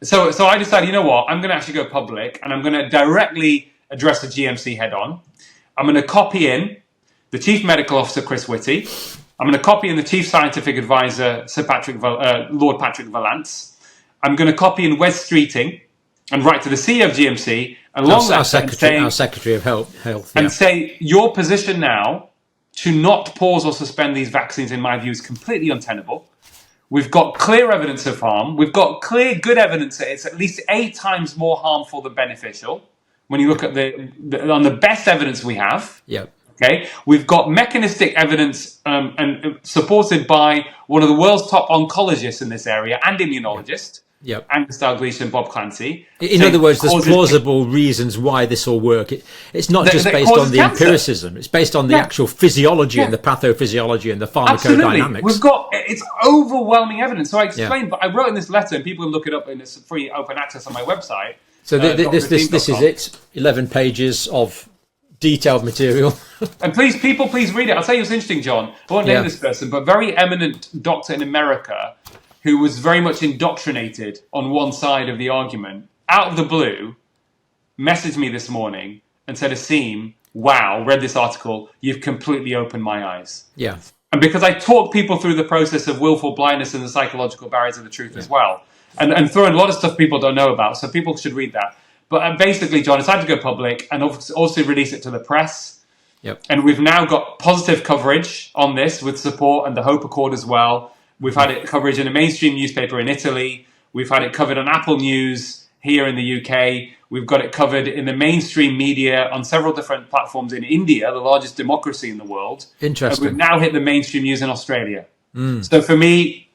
So I decided, you know what? I'm going to actually go public, and I'm going to directly address the GMC head on. I'm going to copy in the Chief Medical Officer, Chris Whitty. I'm going to copy in the Chief Scientific Advisor, Lord Patrick Vallance. I'm going to copy in Wes Streeting and write to the CEO of GMC and our Secretary of Health, and say, your position now to not pause or suspend these vaccines, in my view, is completely untenable. We've got clear evidence of harm. We've got clear, good evidence that it's at least 8 times more harmful than beneficial. When you look at on the best evidence we have. Yep. Okay, we've got mechanistic evidence and supported by one of the world's top oncologists in this area and immunologist, Angus Dalgleish and Bob Clancy. In other words, there's plausible reasons why this will work. It's not just based on the empiricism; it's based on the actual physiology and the pathophysiology and the pharmacodynamics. We've got it's overwhelming evidence. So I explained, but I wrote in this letter, and people can look it up, and it's free open access on my website. So this is it. 11 pages of detailed material. And please read it. I'll tell you what's interesting, John. I won't name this person, but very eminent doctor in America who was very much indoctrinated on one side of the argument, out of the blue, messaged me this morning and said, Asim, wow, read this article. You've completely opened my eyes. Yeah. And because I talk people through the process of willful blindness and the psychological barriers of the truth as well. And throw in a lot of stuff people don't know about. So people should read that. But basically, John, it's had to go public and also release it to the press. Yep. And we've now got positive coverage on this with support and the Hope Accord as well. We've had it coverage in a mainstream newspaper in Italy. We've had it covered on Apple News here in the UK. We've got it covered in the mainstream media on several different platforms in India, the largest democracy in the world. Interesting. And we've now hit the mainstream news in Australia. So for me,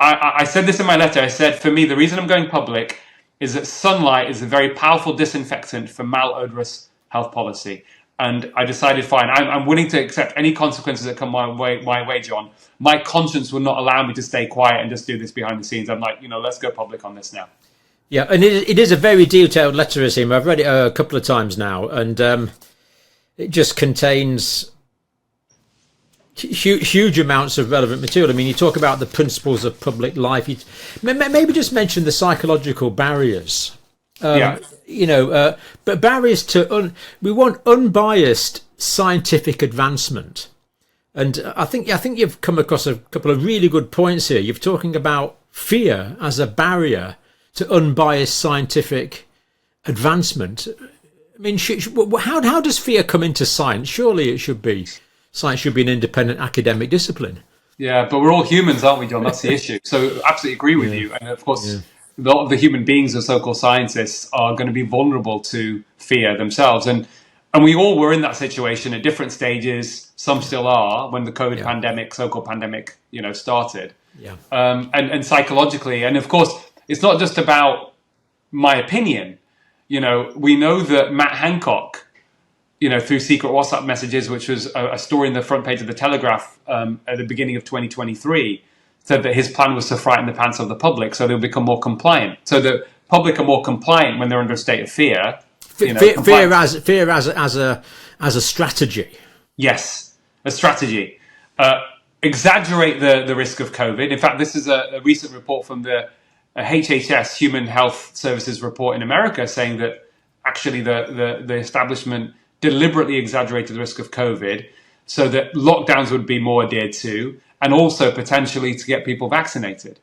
I said this in my letter. I said, for me, the reason I'm going public is that sunlight is a very powerful disinfectant for malodorous health policy. And I decided, fine, I'm willing to accept any consequences that come my way, John. My conscience will not allow me to stay quiet and just do this behind the scenes. I'm like, let's go public on this now. Yeah, and it is a very detailed letter, Asim. I've read it a couple of times now, and it just contains huge amounts of relevant material. I mean, you talk about the principles of public life. You maybe just mention the psychological barriers. But barriers to we want unbiased scientific advancement, and I think you've come across a couple of really good points here. You're talking about fear as a barrier to unbiased scientific advancement. I mean, how does fear come into science? Surely science should be an independent academic discipline. Yeah, but we're all humans, aren't we, John? That's the issue. So absolutely agree with you. And of course, a lot of the human beings or so-called scientists are going to be vulnerable to fear themselves. And we all were in that situation at different stages. Some still are when the COVID pandemic, so-called pandemic, started. Yeah. And psychologically. And of course, it's not just about my opinion. We know that Matt Hancock, through secret WhatsApp messages, which was a story in the front page of the Telegraph at the beginning of 2023, said that his plan was to frighten the pants of the public so they'll become more compliant. So the public are more compliant when they're under a state of fear. Fear as a strategy. Yes, a strategy. Exaggerate the risk of COVID. In fact, this is a recent report from the HHS, Human Health Services report in America, saying that actually the establishment deliberately exaggerated the risk of COVID so that lockdowns would be more adhered to, and also potentially to get people vaccinated.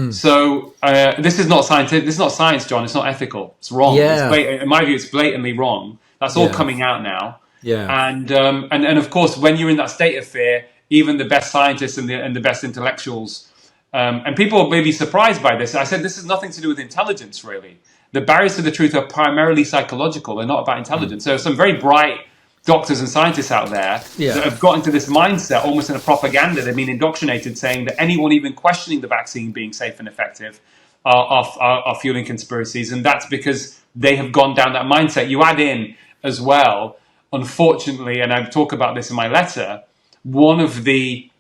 So this is not scientific. This is not science, John. It's not ethical. It's wrong. Yeah. In my view, it's blatantly wrong. That's all coming out now. Yeah. And of course, when you're in that state of fear, even the best scientists and the best intellectuals, and people may be surprised by this. I said this has nothing to do with intelligence, really. The barriers to the truth are primarily psychological. They're not about intelligence. There are some very bright doctors and scientists out there that have got into this mindset, almost in a propaganda. They've been indoctrinated, saying that anyone even questioning the vaccine being safe and effective are fueling conspiracies. And that's because they have gone down that mindset. You add in as well, unfortunately, and I talk about this in my letter, one of the,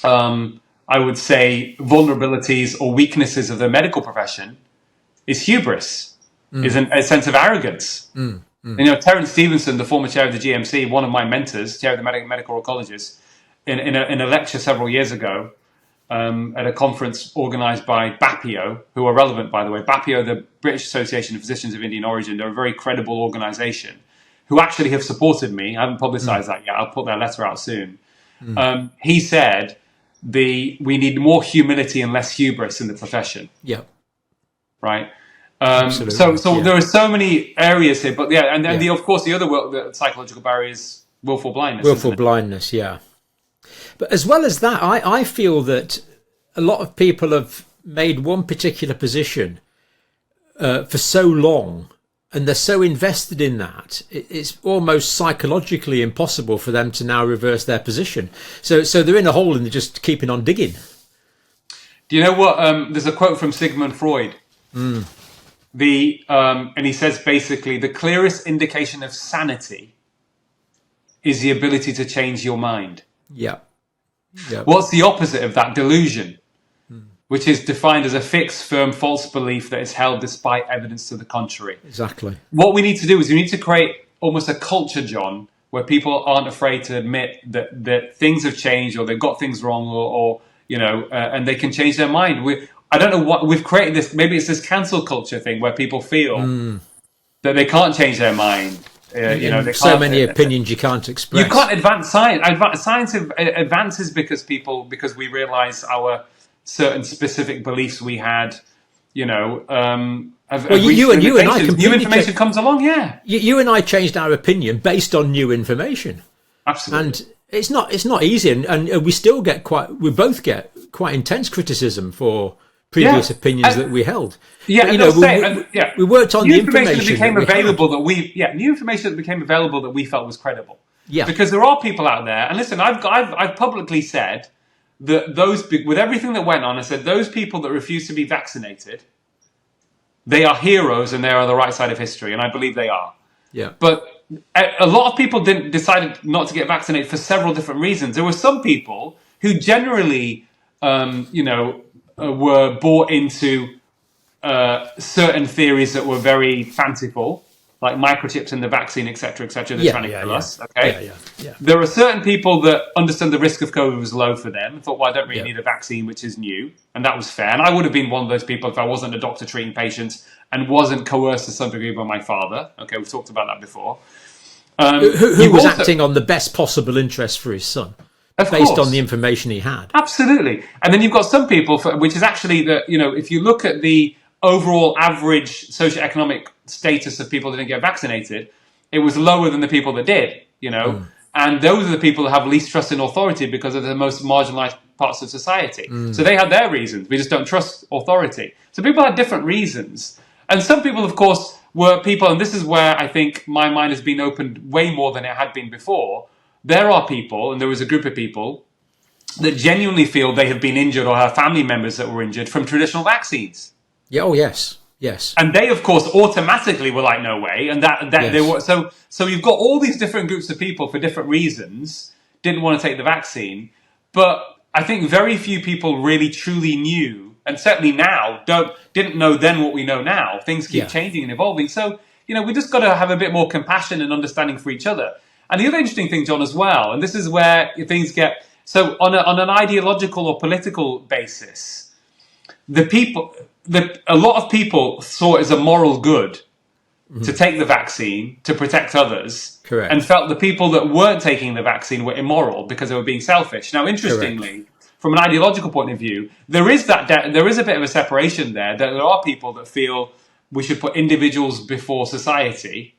I would say, vulnerabilities or weaknesses of the medical profession is hubris, is a sense of arrogance. Terence Stevenson, the former chair of the GMC, one of my mentors, chair of the medical oncologists, in a lecture several years ago, at a conference organised by BAPIO, who are relevant, by the way. BAPIO, the British Association of Physicians of Indian Origin, they're a very credible organisation who actually have supported me. I haven't publicised that yet. I'll put their letter out soon. He said we need more humility and less hubris in the profession. Yeah. Right. Absolutely. So there are so many areas here, but and then of course the other the psychological barrier is willful blindness. Willful blindness, yeah. But as well as that, I feel that a lot of people have made one particular position for so long, and they're so invested in that, it's almost psychologically impossible for them to now reverse their position. So they're in a hole and they're just keeping on digging. Do you know what? There's a quote from Sigmund Freud. And he says basically the clearest indication of sanity is the ability to change your mind. Yeah. What's the opposite of that? Delusion, which is defined as a fixed, firm, false belief that is held despite evidence to the contrary. Exactly. What we need to do is we need to create almost a culture, John, where people aren't afraid to admit that things have changed or they've got things wrong or and they can change their mind. I don't know what we've created this. Maybe it's this cancel culture thing where people feel that they can't change their mind. They can't, so many opinions you can't express. You can't advance science. Science advances because we realise our certain specific beliefs we had. You and I completely new information comes along. Yeah, you and I changed our opinion based on new information. Absolutely, and it's not easy, and we both get quite intense criticism for previous opinions that we held. Yeah, we worked on the information that became available new information that became available that we felt was credible. Yeah, because there are people out there, and listen, I've publicly said that with everything that went on, I said those people that refuse to be vaccinated, they are heroes and they are on the right side of history, and I believe they are. Yeah, but a lot of people decided not to get vaccinated for several different reasons. There were some people who generally, were bought into certain theories that were very fanciful, like microchips in the vaccine, etc., they're trying to kill us. Okay. Yeah. There are certain people that understood the risk of COVID was low for them and thought, well, I don't really need a vaccine, which is new. And that was fair. And I would have been one of those people if I wasn't a doctor treating patients and wasn't coerced to some degree by my father. Okay, we've talked about that before. Who was acting on the best possible interest for his son. Based on the information he had. Absolutely. And then you've got some people, which is actually that, if you look at the overall average socioeconomic status of people that didn't get vaccinated, it was lower than the people that did, And those are the people that have least trust in authority because of the most marginalized parts of society. So they had their reasons. We just don't trust authority. So people had different reasons. And some people, of course, were people, and this is where I think my mind has been opened way more than it had been before. There are people, and there was a group of people, that genuinely feel they have been injured or have family members that were injured from traditional vaccines. Yeah. Oh, yes. And they, of course, automatically were like, no way. And they were so you've got all these different groups of people for different reasons didn't want to take the vaccine. But I think very few people really truly knew, and certainly now didn't know then what we know now. Things keep changing and evolving. So, we just got to have a bit more compassion and understanding for each other. And the other interesting thing, John, as well, and this is where things get... So on an ideological or political basis, a lot of people saw it as a moral good to take the vaccine to protect others. Correct. And felt the people that weren't taking the vaccine were immoral because they were being selfish. Now, interestingly, from an ideological point of view, there is a bit of a separation there. That there are people that feel we should put individuals before society.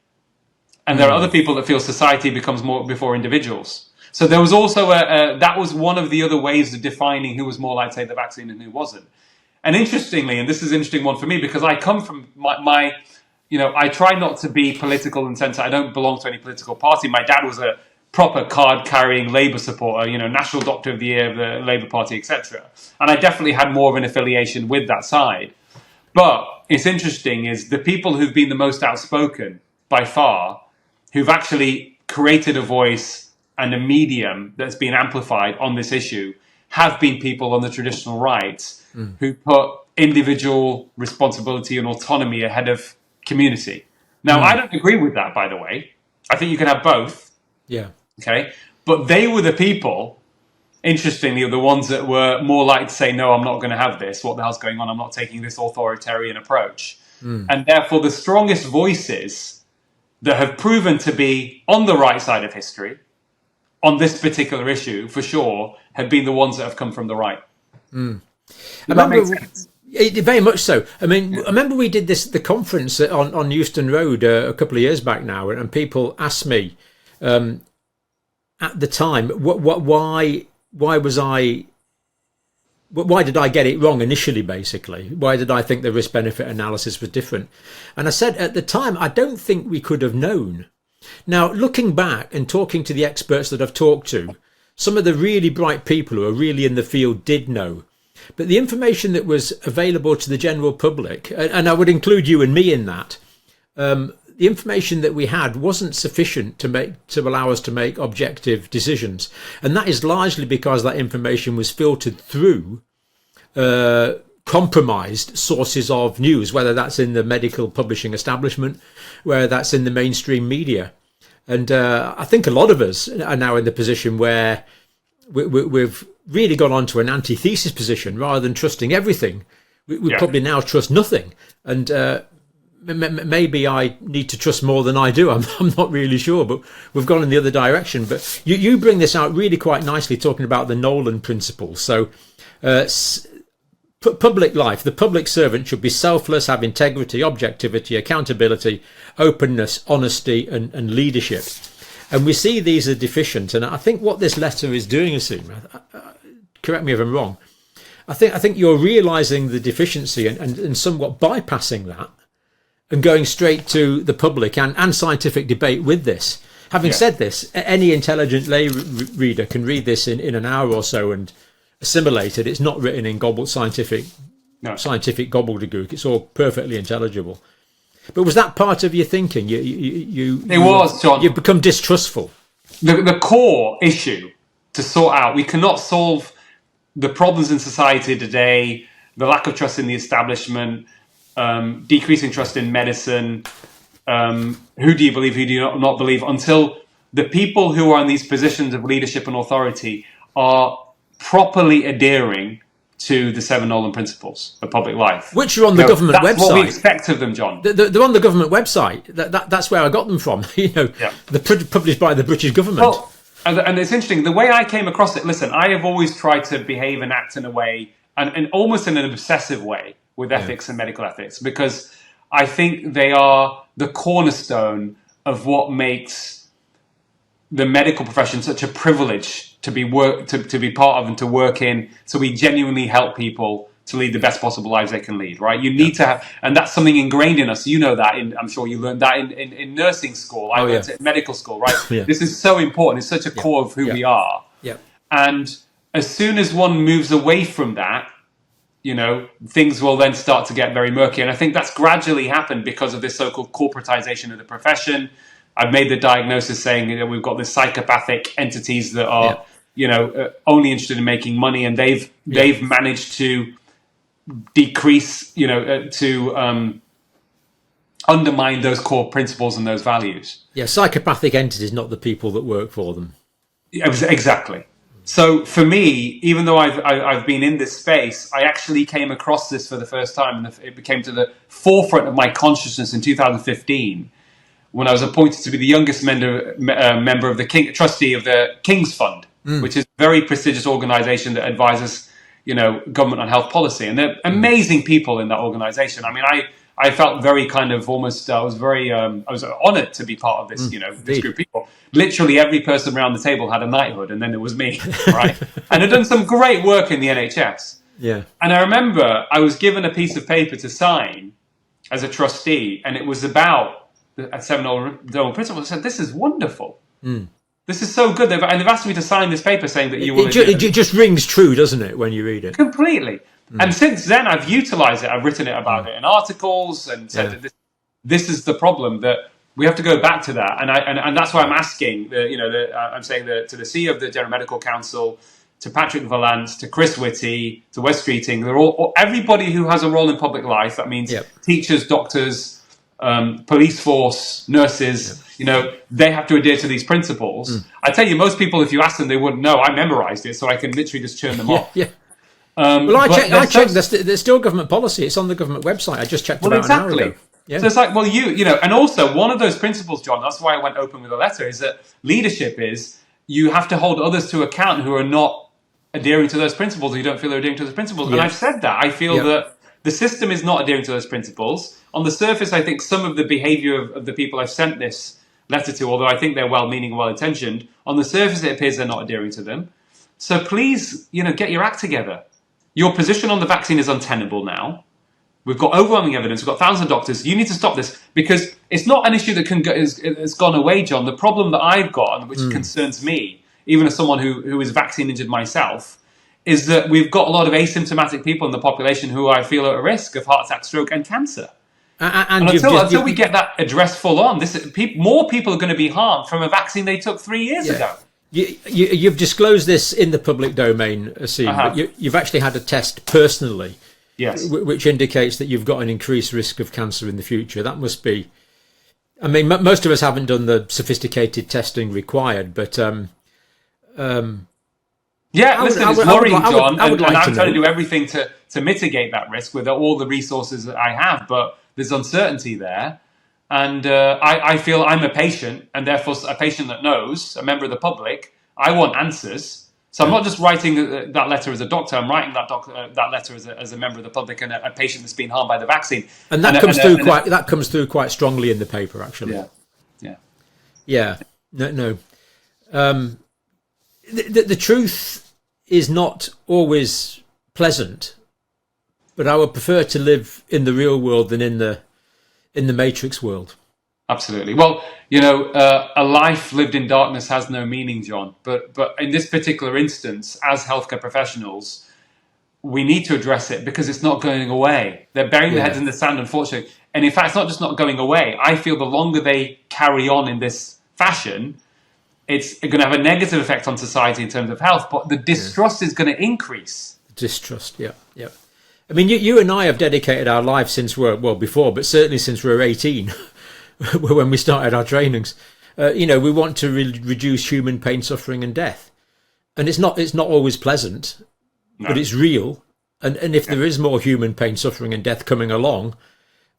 And there are other people that feel society becomes more before individuals. So there was also that was one of the other ways of defining who was more likely to take the vaccine and who wasn't. And interestingly, and this is an interesting one for me because I come from my I try not to be political in the sense that I don't belong to any political party. My dad was a proper card-carrying Labour supporter, National Doctor of the Year of the Labour Party, etc. And I definitely had more of an affiliation with that side. But it's interesting is the people who've been the most outspoken by far, who've actually created a voice and a medium that's been amplified on this issue, have been people on the traditional right who put individual responsibility and autonomy ahead of community. Now, I don't agree with that, by the way. I think you can have both. Yeah. Okay. But they were the people interestingly, are the ones that were more likely to say, no, I'm not going to have this. What the hell's going on? I'm not taking this authoritarian approach. And therefore, the strongest voices that have proven to be on the right side of history on this particular issue, for sure, have been the ones that have come from the right. Does that make sense? Very much so. I mean, I remember we did the conference on Euston Road a couple of years back now, and people asked me at the time, why did I get it wrong initially, basically? Why did I think the risk-benefit analysis was different? And I said at the time, I don't think we could have known. Now, looking back and talking to the experts that I've talked to, some of the really bright people who are really in the field did know. But the information that was available to the general public, and I would include you and me in that, the information that we had wasn't sufficient to allow us to make objective decisions. And that is largely because that information was filtered through compromised sources of news, whether that's in the medical publishing establishment, whether that's in the mainstream media. And I think a lot of us are now in the position where we've really gone on to an antithesis position. Rather than trusting everything, we probably now trust nothing. And maybe I need to trust more than I do. I'm not really sure, but we've gone in the other direction. But you bring this out really quite nicely, talking about the Nolan principle. So public life, the public servant should be selfless, have integrity, objectivity, accountability, openness, honesty, and leadership. And we see these are deficient. And I think what this letter is doing, Asim, correct me if I'm wrong, I think you're realising the deficiency and somewhat bypassing that and going straight to the public and scientific debate with this. Having said this, any intelligent lay reader can read this in an hour or so and assimilate it. It's not written in scientific gobbledygook. It's all perfectly intelligible. But was that part of your thinking? It was, John. You've become distrustful. The core issue to sort out, we cannot solve the problems in society today, the lack of trust in the establishment, decreasing trust in medicine, who do you believe, who do you not believe, until the people who are in these positions of leadership and authority are properly adhering to the 7 Nolan principles of public life. Which are on the government website. That's what we expect of them, John. They're on the government website. That's where I got them from. They're published by the British government. Well, and it's interesting, the way I came across it, listen, I have always tried to behave and act in a way, and almost in an obsessive way, with ethics and medical ethics, because I think they are the cornerstone of what makes the medical profession such a privilege to be part of and to work in. So we genuinely help people to lead the best possible lives they can lead, right? You need to have, and that's something ingrained in us. You know that, I'm sure you learned that in nursing school. I went to medical school, right? This is so important. It's such a core of who we are. And as soon as one moves away from that, things will then start to get very murky. And I think that's gradually happened because of this so-called corporatization of the profession. I've made the diagnosis saying that we've got these psychopathic entities that are, only interested in making money, and they've managed to decrease, to undermine those core principles and those values. Yeah, psychopathic entities, not the people that work for them. Exactly. So for me, even though I've been in this space, I actually came across this for the first time, and it became to the forefront of my consciousness in 2015, when I was appointed to be the youngest member of the trustee of the King's Fund, which is a very prestigious organisation that advises, government on health policy, and they're amazing people in that organisation. I mean, I felt very kind of almost, I was honoured to be part of this, this group of people. Literally every person around the table had a knighthood, and then there was me, right? And I'd done some great work in the NHS. Yeah. And I remember I was given a piece of paper to sign as a trustee, and it was about the 7 Nolan principles. I said, this is wonderful. This is so good. They've asked me to sign this paper saying that you will... It just rings true, doesn't it, when you read it? Completely. And since then, I've utilised it. I've written it about it in articles and said that this is the problem, that we have to go back to that. And that's why I'm asking, I'm saying to the CEO of the General Medical Council, to Patrick Vallance, to Chris Whitty, to Wes Streeting, they're all everybody who has a role in public life. That means teachers, doctors, police force, nurses, they have to adhere to these principles. I tell you, most people, if you ask them, they wouldn't know. I memorized it, so I can literally just churn them off. Yeah. Well, I checked. There's still government policy. It's on the government website. I just checked about an hour ago. Yeah. So it's like, well, and also one of those principles, John, that's why I went open with a letter, is that leadership is you have to hold others to account who are not adhering to those principles, or you don't feel they're adhering to those principles. And I've said that. I feel that the system is not adhering to those principles. On the surface, I think some of the behavior of the people I've sent this letter to, although I think they're well-meaning, well-intentioned, on the surface it appears they're not adhering to them. So please, get your act together. Your position on the vaccine is untenable now. We've got overwhelming evidence. We've got thousands of doctors. You need to stop this, because it's not an issue that has gone away, John. The problem that I've got, and which concerns me, even as someone who is vaccine injured myself, is that we've got a lot of asymptomatic people in the population who I feel are at risk of heart attack, stroke, and cancer. And until we get that addressed full on, more people are going to be harmed from a vaccine they took 3 years ago. You've disclosed this in the public domain, Asim, but you've actually had a test personally, which indicates that you've got an increased risk of cancer in the future. That must be... I mean, most of us haven't done the sophisticated testing required, but... it's worrying, John, and I'm trying to do everything to mitigate that risk with all the resources that I have, but there's uncertainty there. And I feel I'm a patient, and therefore a patient that knows, a member of the public. I want answers. So I'm not just writing that letter as a doctor. I'm writing that letter as a member of the public and a patient that's been harmed by the vaccine. And that comes through quite strongly in the paper, actually. Yeah. No. The truth is not always pleasant, but I would prefer to live in the real world than in the Matrix world. Absolutely. Well, a life lived in darkness has no meaning, John. But in this particular instance, as healthcare professionals, we need to address it because it's not going away. They're burying their heads in the sand, unfortunately. And in fact, it's not just not going away. I feel the longer they carry on in this fashion, it's going to have a negative effect on society in terms of health, but the distrust is going to increase. Distrust, yeah. I mean, you and I have dedicated our lives since before, but certainly since we were 18, when we started our trainings. We want to reduce human pain, suffering, and death, and it's not always pleasant, but it's real. And if there is more human pain, suffering, and death coming along,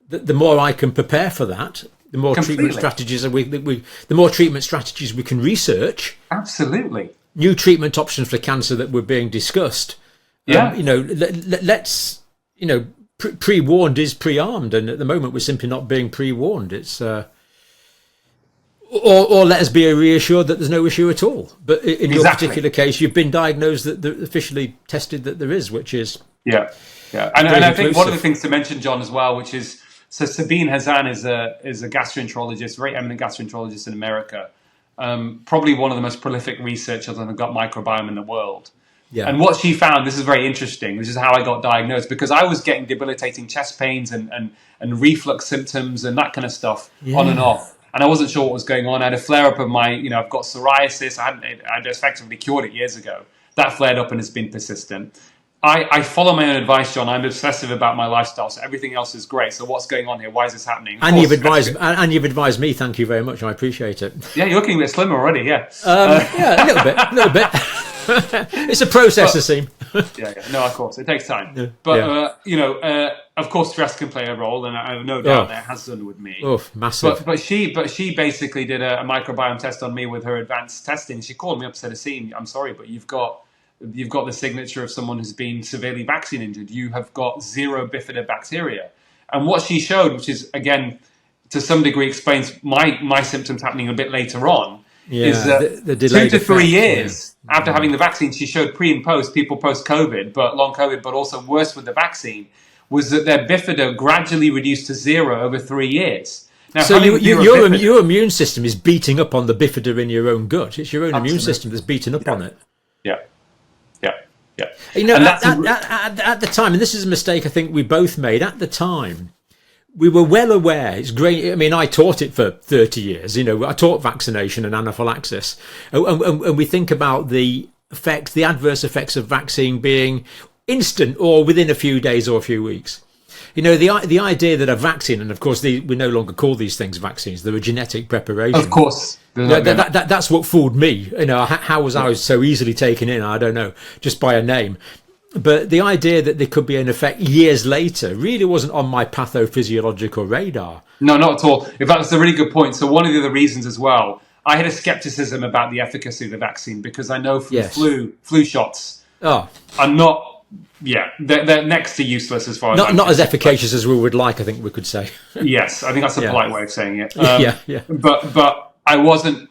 the more I can prepare for that, the more treatment strategies the more treatment strategies we can research. Absolutely, new treatment options for cancer that were being discussed. Let's pre-warned is pre-armed, and at the moment we're simply not being pre-warned. It's or let us be reassured that there's no issue at all. But in your particular case, you've been diagnosed that officially tested that there is, which is And I think one of the things to mention, John, as well, which is Sabine Hazan is a gastroenterologist, very eminent gastroenterologist in America, probably one of the most prolific researchers on the gut microbiome in the world. Yeah. And what she found, this is very interesting, this is how I got diagnosed, because I was getting debilitating chest pains and reflux symptoms and that kind of stuff on and off. And I wasn't sure what was going on. I had a flare-up of my, I've got psoriasis. I'd effectively cured it years ago. That flared up and has been persistent. I follow my own advice, John. I'm obsessive about my lifestyle, so everything else is great. So what's going on here? Why is this happening? And you've advised me. Thank you very much. I appreciate it. Yeah, you're looking a bit slimmer already. Yeah, a little bit. It's a process, it seems. No, of course, it takes time. But of course, stress can play a role, and I have no doubt that it has done with me. Oh, massive. But she basically did a microbiome test on me with her advanced testing. She called me up and said, "Asim, I'm sorry, but you've got the signature of someone who's been severely vaccine injured. You have got zero bifidobacteria." And what she showed, which is again to some degree explains my symptoms happening a bit later on, is that the 2 to 3 years after having the vaccine, she showed pre and post, people post-COVID, but long COVID, but also worse with the vaccine, was that their bifido gradually reduced to zero over 3 years. Now, so your immune system is beating up on the bifida in your own gut. It's your own immune system that's beating up on it. Yeah. At the time, and this is a mistake I think we both made at the time, we were well aware. It's great. I mean, I taught it for 30 years. I taught vaccination and anaphylaxis, and we think about the adverse effects of vaccine being instant or within a few days or a few weeks. the idea that a vaccine, and of course we no longer call these things vaccines, they're a genetic preparation. Of course. That's what fooled me. How was I so easily taken in? I don't know, just by a name. But the idea that there could be an effect years later really wasn't on my pathophysiological radar. No, not at all. In fact, that's a really good point. So one of the other reasons as well, I had a skepticism about the efficacy of the vaccine because I know from flu shots are not, they're next to useless as far as not as efficacious as we would like, I think we could say. Yes, I think that's a polite way of saying it. Yeah. But I wasn't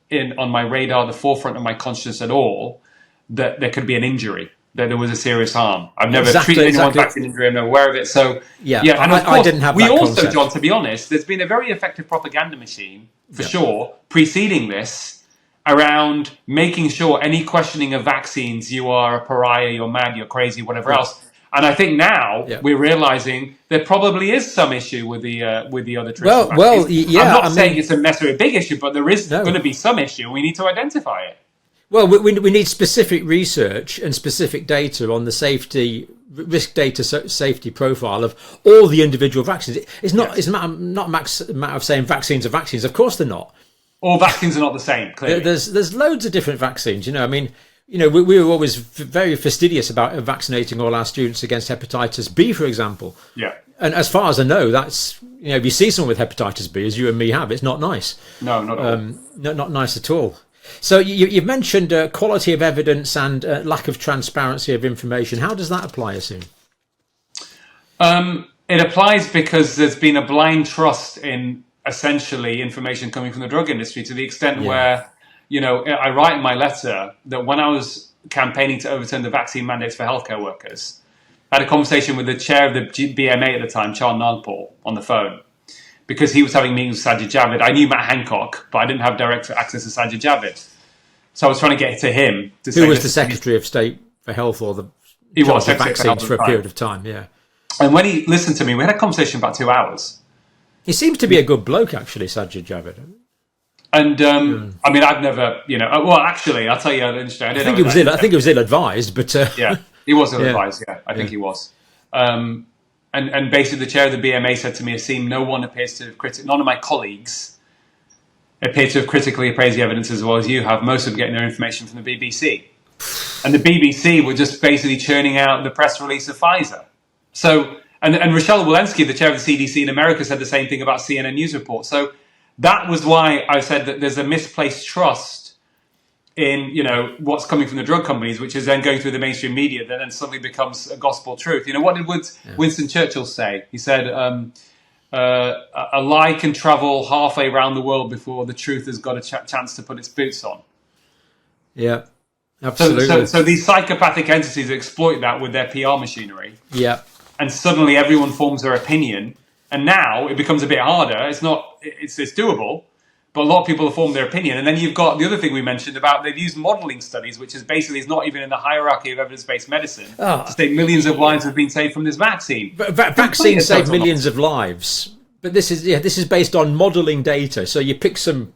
in on my radar, the forefront of my consciousness at all, that there could be an injury, that there was a serious harm. I've never treated anyone with vaccine injury. I'm not aware of it. So and of course, I didn't have that concept. John, to be honest, there's been a very effective propaganda machine for sure preceding this around making sure any questioning of vaccines, you are a pariah, you're mad, you're crazy, whatever else. And I think now we're realizing there probably is some issue with the other traditional vaccines. I'm not saying it's a necessarily a big issue, but there is going to be some issue. We need to identify it. Well, we need specific research and specific data on the risk data safety profile of all the individual vaccines. It's not not a matter of saying vaccines are vaccines. Of course they're not. All vaccines are not the same. Clearly, there's loads of different vaccines. We were always very fastidious about vaccinating all our students against hepatitis B, for example. Yeah. And as far as I know, that's if you see someone with hepatitis B, as you and me have, it's not nice. No, not at all. Not nice at all. So you've mentioned quality of evidence and lack of transparency of information. How does that apply, Asim? It applies because there's been a blind trust in essentially information coming from the drug industry to the extent where, I write in my letter that when I was campaigning to overturn the vaccine mandates for healthcare workers, I had a conversation with the chair of the BMA at the time, Charles Nagpal, on the phone. Because he was having meetings with Sajid Javid. I knew Matt Hancock, but I didn't have direct access to Sajid Javid. So I was trying to get to him. Who was the Secretary of State for Health or the vaccines for a period of time, And when he listened to me, we had a conversation about 2 hours. He seems to be a good bloke, actually, Sajid Javid. And, I've never, well, actually, I'll tell you an interesting... I think he was ill-advised, but... Yeah, he was ill-advised, I think he was. And basically, the chair of the BMA said to me, Asim, no one appears to have none of my colleagues appear to have critically appraised the evidence as well as you have. Most of them getting their information from the BBC. And the BBC were just basically churning out the press release of Pfizer. So, and Rochelle Walensky, the chair of the CDC in America, said the same thing about CNN News Report. So that was why I said that there's a misplaced trust in what's coming from the drug companies, which is then going through the mainstream media, that then suddenly becomes a gospel truth. What did Winston Churchill say? He said, "A lie can travel halfway around the world before the truth has got a chance to put its boots on." Yeah, absolutely. So these psychopathic entities exploit that with their PR machinery. Yeah, and suddenly everyone forms their opinion, and now it becomes a bit harder. It's doable. But a lot of people have formed their opinion. And then you've got the other thing we mentioned about they've used modelling studies, which is basically not even in the hierarchy of evidence-based medicine, to say millions of lives have been saved from this vaccine. But vaccines save millions of lives. But this is based on modelling data. So you pick some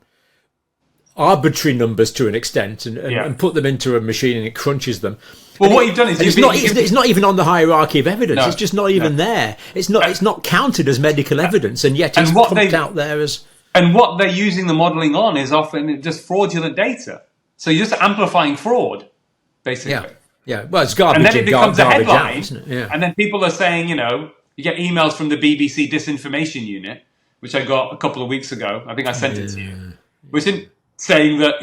arbitrary numbers to an extent and put them into a machine and it crunches them. Well, what you've done is it's not even on the hierarchy of evidence. No, it's just not even there. It's not counted as medical evidence, and yet it's pumped out there as... And what they're using the modelling on is often just fraudulent data. So you're just amplifying fraud, basically. Yeah. Well, it's garbage. And then it becomes a headline, isn't it? Yeah. And then people are saying, you get emails from the BBC Disinformation Unit, which I got a couple of weeks ago. I think I sent it to you, which is saying that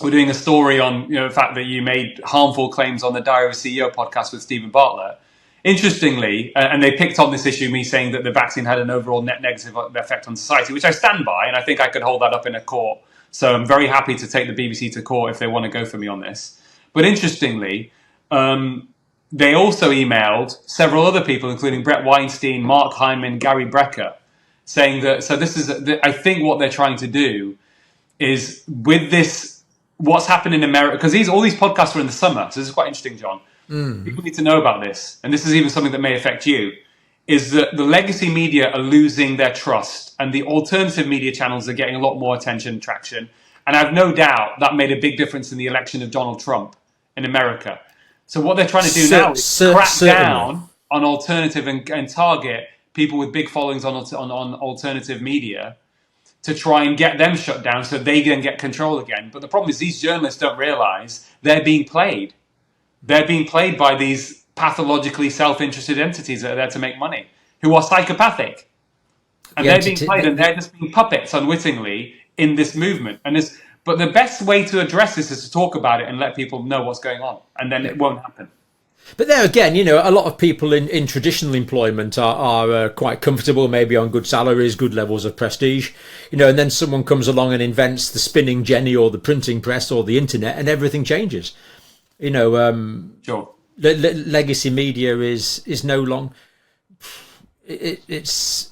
we're doing a story on the fact that you made harmful claims on the Diary of a CEO podcast with Stephen Bartlett. Interestingly, and they picked on this issue, me saying that the vaccine had an overall net negative effect on society, which I stand by, and I think I could hold that up in a court. So I'm very happy to take the BBC to court if they want to go for me on this. But interestingly, they also emailed several other people, including Brett Weinstein, Mark Hyman, Gary Brecker, saying that, so this is, I think what they're trying to do is with this, what's happened in America, because all these podcasts were in the summer, so this is quite interesting, John. People need to know about this, and this is even something that may affect you, is that the legacy media are losing their trust, and the alternative media channels are getting a lot more attention and traction. And I have no doubt that made a big difference in the election of Donald Trump in America. So what they're trying to do now is crack certainly down on alternative and target people with big followings on alternative media to try and get them shut down so they can get control again. But the problem is these journalists don't realize they're being played. They're being played by these pathologically self-interested entities that are there to make money, who are psychopathic. And they're being played, and they're just being puppets unwittingly in this movement. But the best way to address this is to talk about it and let people know what's going on, and then it won't happen. But there again, a lot of people in traditional employment are quite comfortable, maybe on good salaries, good levels of prestige, and then someone comes along and invents the spinning jenny or the printing press or the internet, and everything changes. Sure. Legacy media is no long. It's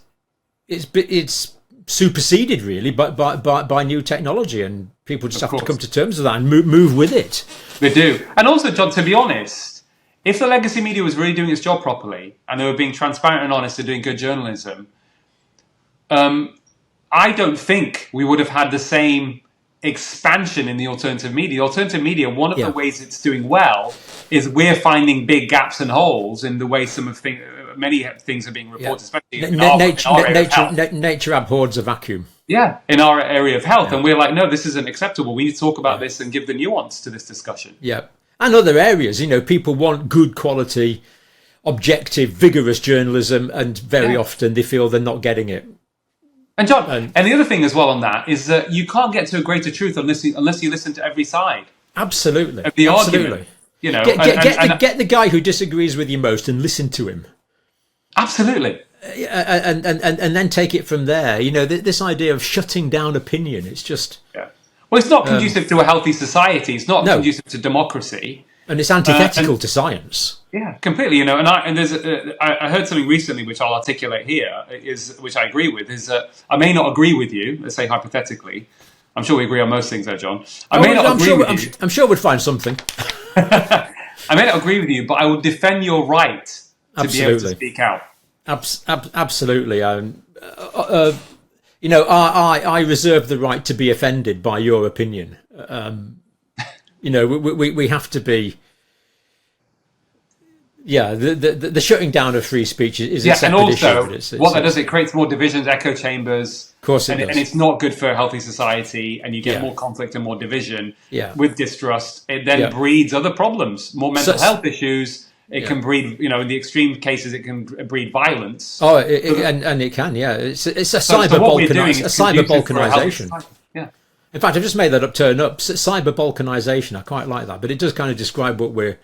superseded really by new technology, and people just have to come to terms with that and move with it. They do. And also, John, to be honest, if the legacy media was really doing its job properly and they were being transparent and honest and doing good journalism, I don't think we would have had the same expansion in the alternative media. Alternative media, one of the ways it's doing well is we're finding big gaps and holes in the way many things are being reported, especially in our area of health. Nature abhors a vacuum. Yeah, in our area of health. And we're like, no, this isn't acceptable. We need to talk about this and give the nuance to this discussion. Yeah. And other areas, people want good quality, objective, vigorous journalism, and very often they feel they're not getting it. And John, and the other thing as well on that is that you can't get to a greater truth unless you listen to every side. Absolutely. Of the argument. Get the guy who disagrees with you most and listen to him. Absolutely. And then take it from there. This idea of shutting down opinion, it's just... Yeah. Well, it's not conducive to a healthy society. It's not conducive to democracy. And it's antithetical to science. Yeah, completely. I heard something recently which I'll articulate here, which I agree with, is that I may not agree with you, let's say hypothetically. I'm sure we agree on most things there, John. I'm sure we'd find something. I may not agree with you, but I will defend your right to be able to speak out. Absolutely. I reserve the right to be offended by your opinion. We have to be. Yeah, the shutting down of free speech is a separate issue. And also, what that does, it creates more divisions, echo chambers. Of course, it does. And it's not good for a healthy society, and you get more conflict and more division with distrust. It then breeds other problems, more mental health issues. It can breed, in the extreme cases, it can breed violence. Oh, and it can, It's a cyber balkanization. Yeah. In fact, I've just made that turn up. Cyber balkanization. I quite like that, but it does kind of describe what we're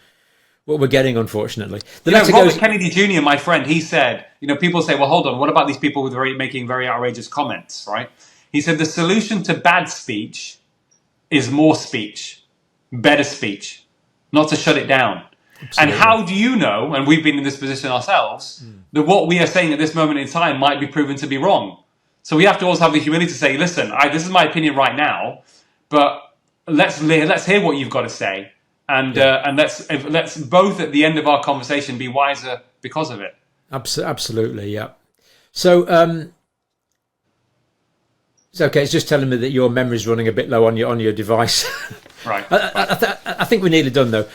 getting, unfortunately. Robert Kennedy Jr., my friend, he said, people say, well, hold on, what about these people making very outrageous comments, right? He said the solution to bad speech is more speech, better speech, not to shut it down. Absolutely. And how do you know, and we've been in this position ourselves, that what we are saying at this moment in time might be proven to be wrong? So we have to also have the humility to say, listen, this is my opinion right now, but let's hear what you've got to say. And let's both at the end of our conversation be wiser because of it. Absolutely, yeah. So, it's okay. It's just telling me that your memory's running a bit low on your device. Right. I think we're nearly done though.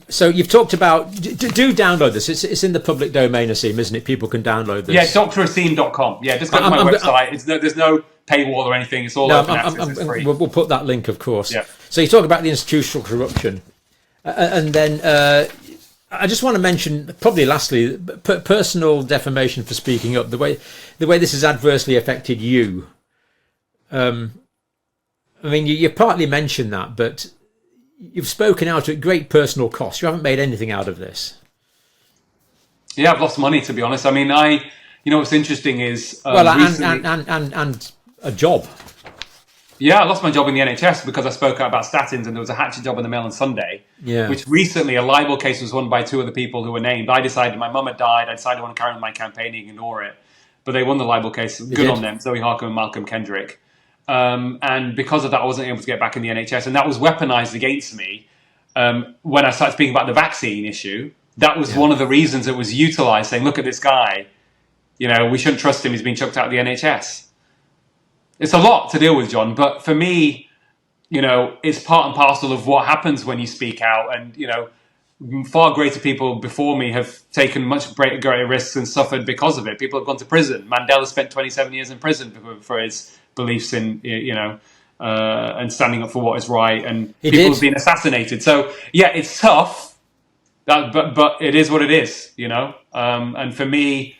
So you've talked about do download this. It's in the public domain, Asim, isn't it? People can download this. Yeah, drasim.com. Yeah, just go to my website. There's no paywall or anything. It's all open access. It's free. We'll put that link, of course. Yeah. So you talk about the institutional corruption, and then I just want to mention, probably lastly, personal defamation for speaking up. The way this has adversely affected you. I mean, you partly mentioned that, but you've spoken out at great personal cost. You haven't made anything out of this. Yeah, I've lost money, to be honest. I mean, what's interesting is recently, and a job. Yeah, I lost my job in the NHS because I spoke out about statins, and there was a hatchet job in the Mail on Sunday. Yeah. Which recently a libel case was won by two of the people who were named. I decided my mum had died. I decided I want to carry on my campaigning, ignore it. But they won the libel case. Good on them. Zoe Harcombe and Malcolm Kendrick. And because of that, I wasn't able to get back in the NHS. And that was weaponized against me when I started speaking about the vaccine issue. That was one of the reasons it was utilized, saying, look at this guy. We shouldn't trust him. He's been chucked out of the NHS. It's a lot to deal with, John. But for me, it's part and parcel of what happens when you speak out. And, far greater people before me have taken much greater risks and suffered because of it. People have gone to prison. Mandela spent 27 years in prison for his beliefs in, and standing up for what is right. And people have been assassinated. So yeah, it's tough, but it is what it is, And for me,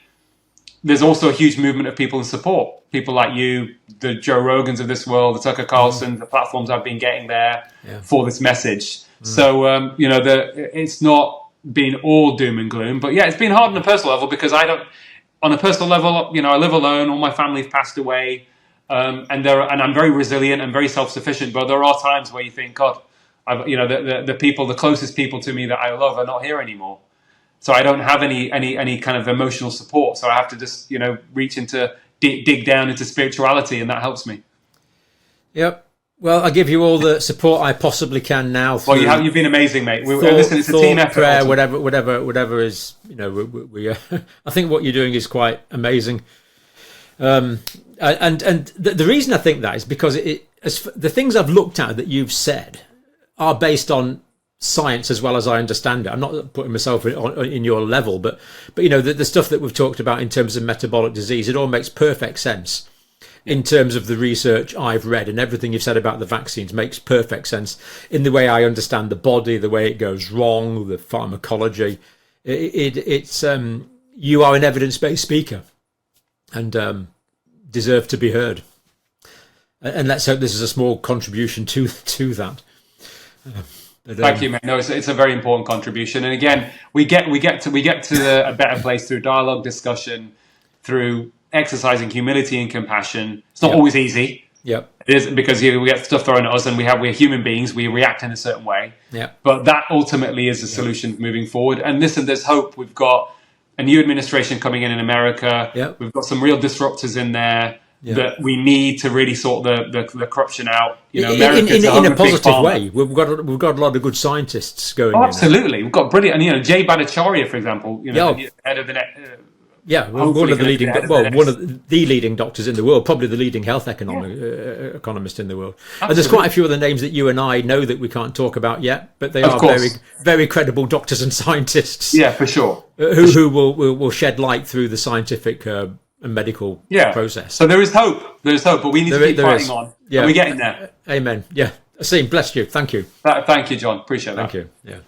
there's also a huge movement of people in support. People like you, the Joe Rogans of this world, the Tucker Carlsons, the platforms I've been getting there for this message. So, it's not been all doom and gloom, but yeah, it's been hard on a personal level because on a personal level, I live alone. All my family have passed away. And I'm very resilient and very self-sufficient, but there are times where you think, God, the closest people to me that I love are not here anymore. So I don't have any kind of emotional support. So I have to just, reach into, dig down into spirituality, and that helps me. Yep. Well, I give you all the support I possibly can now. Well, you've been amazing, mate. Listen, it's a team effort. Prayer, whatever is, we I think what you're doing is quite amazing. And the reason I think that is because the things I've looked at that you've said are based on science as well as I understand it. I'm not putting myself in your level, but the stuff that we've talked about in terms of metabolic disease, it all makes perfect sense. In terms of the research I've read, and everything you've said about the vaccines makes perfect sense in the way I understand the body, the way it goes wrong, the pharmacology. It's you are an evidence-based speaker, and deserve to be heard. And let's hope this is a small contribution to that. Thank you, mate. No, it's a very important contribution. And again, we get to a better place through dialogue, discussion, through exercising humility and compassion. It's not always easy. Yep. It is, because we get stuff thrown at us, and we're human beings. We react in a certain way. Yeah. But that ultimately is the solution moving forward. And listen, there's hope. We've got a new administration coming in America. Yep. We've got some real disruptors in there. Yep. That we need to really sort the corruption out. In a positive way. We've got a lot of good scientists going. Oh, absolutely, we've got brilliant. And Jay Bhattacharya, for example, head of the. One of the leading doctors in the world, probably the leading health economist in the world. Absolutely. And there's quite a few other names that you and I know that we can't talk about yet, but they are very, very credible doctors and scientists. Yeah, for sure. Who will shed light through the scientific and medical process. So there is hope. But we need to keep fighting on. Yeah, and we're getting there. Amen. Yeah. Asim, bless you. Thank you. Thank you, John. Appreciate that. Thank you. Yeah.